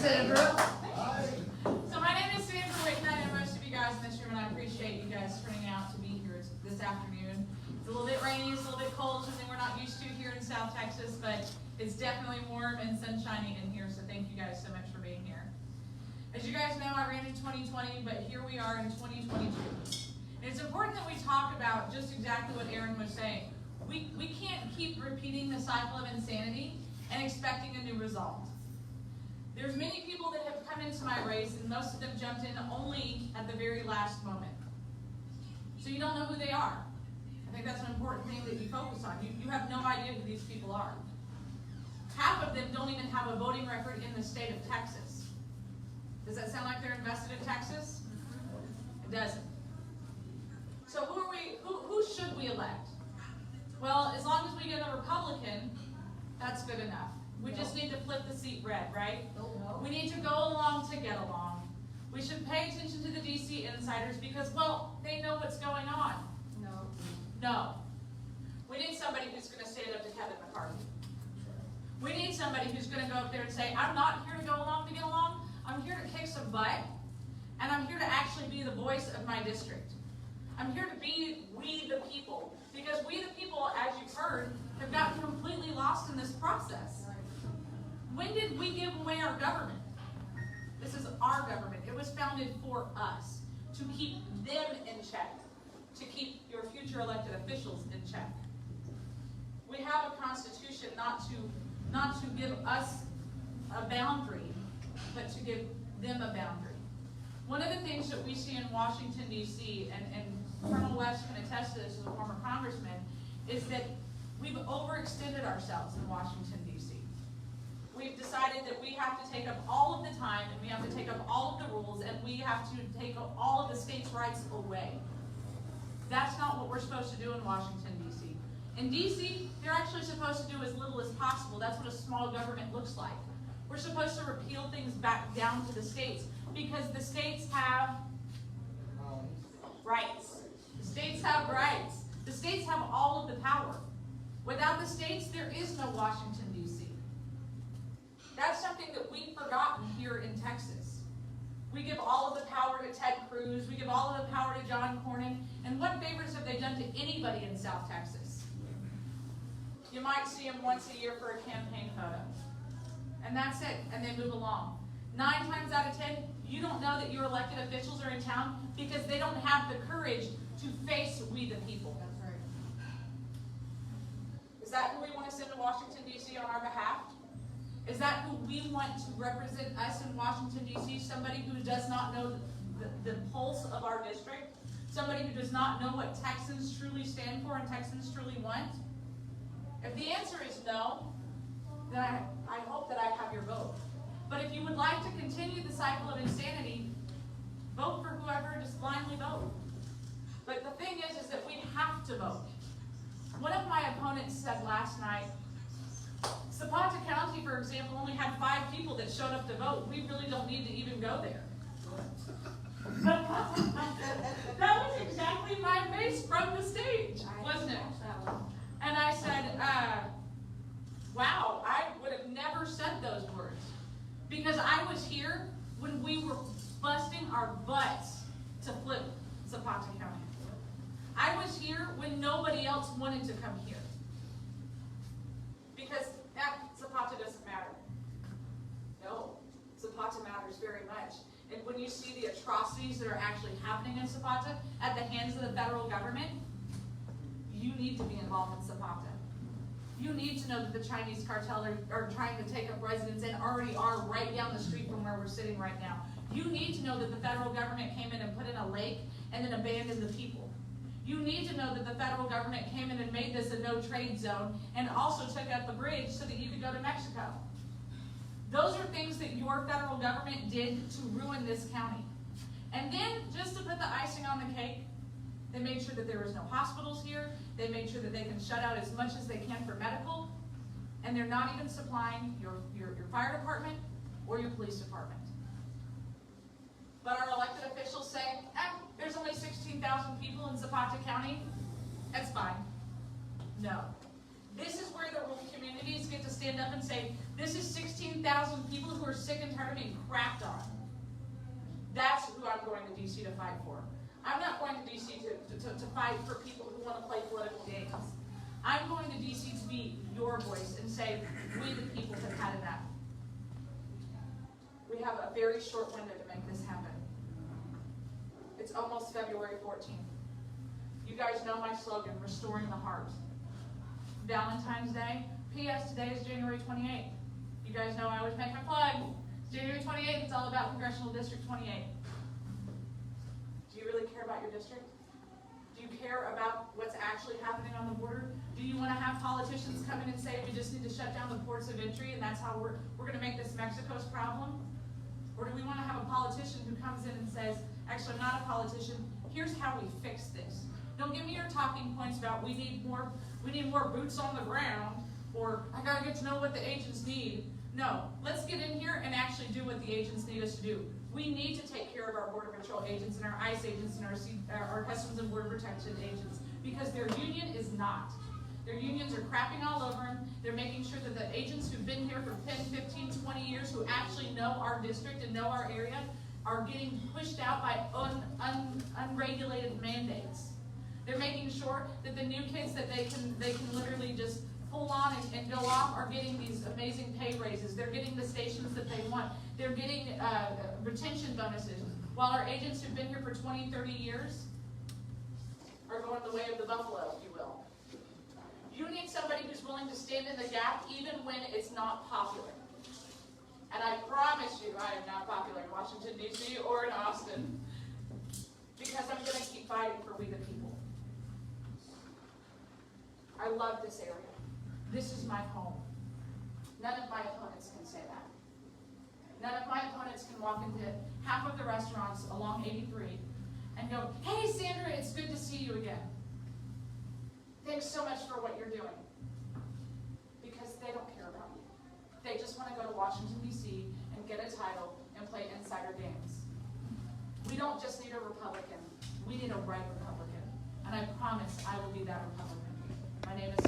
Sandra. So my name is Sandra Whitney. I know most of you guys in this room, and I appreciate you guys turning out to be here this afternoon. It's a little bit rainy, it's a little bit cold, something we're not used to here in South Texas, but it's definitely warm and sunshiny in here, so thank you guys so much for being here. As you guys know, I ran in 2020, but here we are in 2022. And it's important that we talk about just exactly what Aaron was saying. We can't keep repeating the cycle of insanity and expecting a new result. There's many people that have come into my race, and most of them jumped in only at the very last moment. So you don't know who they are. I think that's an important thing that you focus on. You have no idea who these people are. Half of them don't even have a voting record in the state of Texas. Does that sound like they're invested in Texas? It doesn't. So who should we elect? Well, as long as we get a Republican, that's good enough. We just need to flip the seat red, right? We need to go along to get along. We should pay attention to the DC insiders because, well, they know what's going on. No. We need somebody who's going to stand up to Kevin McCarthy. We need somebody who's going to go up there and say, I'm not here to go along to get along. I'm here to kick some butt, and I'm here to actually be the voice of my district. I'm here to be we the people, because we the people, as you've heard, have gotten completely lost in this process. When did we give away our government? This is our government. It was founded for us, to keep them in check, to keep your future elected officials in check. We have a constitution not to give us a boundary, but to give them a boundary. One of the things that we see in Washington, D.C., and Colonel West can attest to this as a former congressman, is that we've overextended ourselves in Washington, D.C. We've decided that we have to take up all of the time, and we have to take up all of the rules, and we have to take up all of the states' rights away. That's not what we're supposed to do in Washington, D.C. In D.C., they're actually supposed to do as little as possible. That's what a small government looks like. We're supposed to repeal things back down to the states because the states have rights. The states have rights. The states have all of the power. Without the states, there is no Washington, D.C. That's something that we've forgotten here in Texas. We give all of the power to Ted Cruz. We give all of the power to John Cornyn. And what favors have they done to anybody in South Texas? You might see them once a year for a campaign photo. And that's it. And they move along. 9 times out of 10, you don't know that your elected officials are in town because they don't have the courage to face we the people. That's right. Is that who we want to send to Washington, D.C. on our behalf? Is that who we want to represent us in Washington, D.C.? Somebody who does not know the pulse of our district? Somebody who does not know what Texans truly stand for and Texans truly want? If the answer is no, then I hope that I have your vote. But if you would like to continue the cycle of insanity, vote for whoever, just blindly vote. But the thing is that we have to vote. One of my opponents said last night, Zapata County, for example, only had 5 people that showed up to vote. We really don't need to even go there. That was exactly my face from the stage, wasn't it? And I said, wow, I would have never said those words. Because I was here when we were busting our butts to flip Zapata County. I was here when nobody else wanted to come here. Because Zapata doesn't matter. No, Zapata matters very much. And when you see the atrocities that are actually happening in Zapata at the hands of the federal government, you need to be involved in Zapata. You need to know that the Chinese cartel are trying to take up residence and already are right down the street from where we're sitting right now. You need to know that the federal government came in and put in a lake and then abandoned the people. You need to know that the federal government came in and made this a no-trade zone and also took out the bridge so that you could go to Mexico. Those are things that your federal government did to ruin this county. And then, just to put the icing on the cake, they made sure that there was no hospitals here. They made sure that they can shut out as much as they can for medical. And they're not even supplying your fire department or your police department. But our elected officials say, there's only 16,000 people in Zapata County. That's fine. No. This is where the rural communities get to stand up and say, This is 16,000 people who are sick and tired of being crapped on. That's who I'm going to DC to fight for. I'm not going to DC to fight for people who want to play political games. I'm going to DC to be your voice and say, we the people have had enough. We have a very short window to make this happen. It's almost February 14th. You guys know my slogan, restoring the heart. Valentine's Day. P.S. Today is January 28th. You guys know I always make my plug. It's January 28th. It's all about Congressional District 28. Do you really care about your district? Do you care about what's actually happening on the border? Do you want to have politicians come in and say we just need to shut down the ports of entry and that's how we're going to make this Mexico's problem? Or do we want to have a politician who comes in and says, actually I'm not a politician, here's how we fix this. Don't give me your talking points about we need more boots on the ground, or I gotta get to know what the agents need. No, let's get in here and actually do what the agents need us to do. We need to take care of our Border Patrol agents and our ICE agents and our Customs and Border Protection agents, because their union is not. Their unions are crapping all over them. They're making sure that the agents who've been here for 10, 15, 20 years, who actually know our district and know our area, are getting pushed out by unregulated mandates. They're making sure that the new kids that they can literally just pull on and go off are getting these amazing pay raises. They're getting the stations that they want. They're getting retention bonuses. While our agents who've been here for 20, 30 years are going the way of the buffalo, if you will. You need somebody who's willing to stand in the gap even when it's not popular. And I promise you, I am not popular in Washington, D.C. or in Austin, because I'm going to keep fighting for we the people. I love this area. This is my home. None of my opponents can say that. None of my opponents can walk into half of the restaurants along 83 and go, hey Sandra, it's good to see you again. Thanks so much for what you're doing. Because they don't care about you. They just want to go to Washington, D.C. and get a title and play insider games. We don't just need a Republican. We need a right Republican. And I promise I will be that Republican. My name is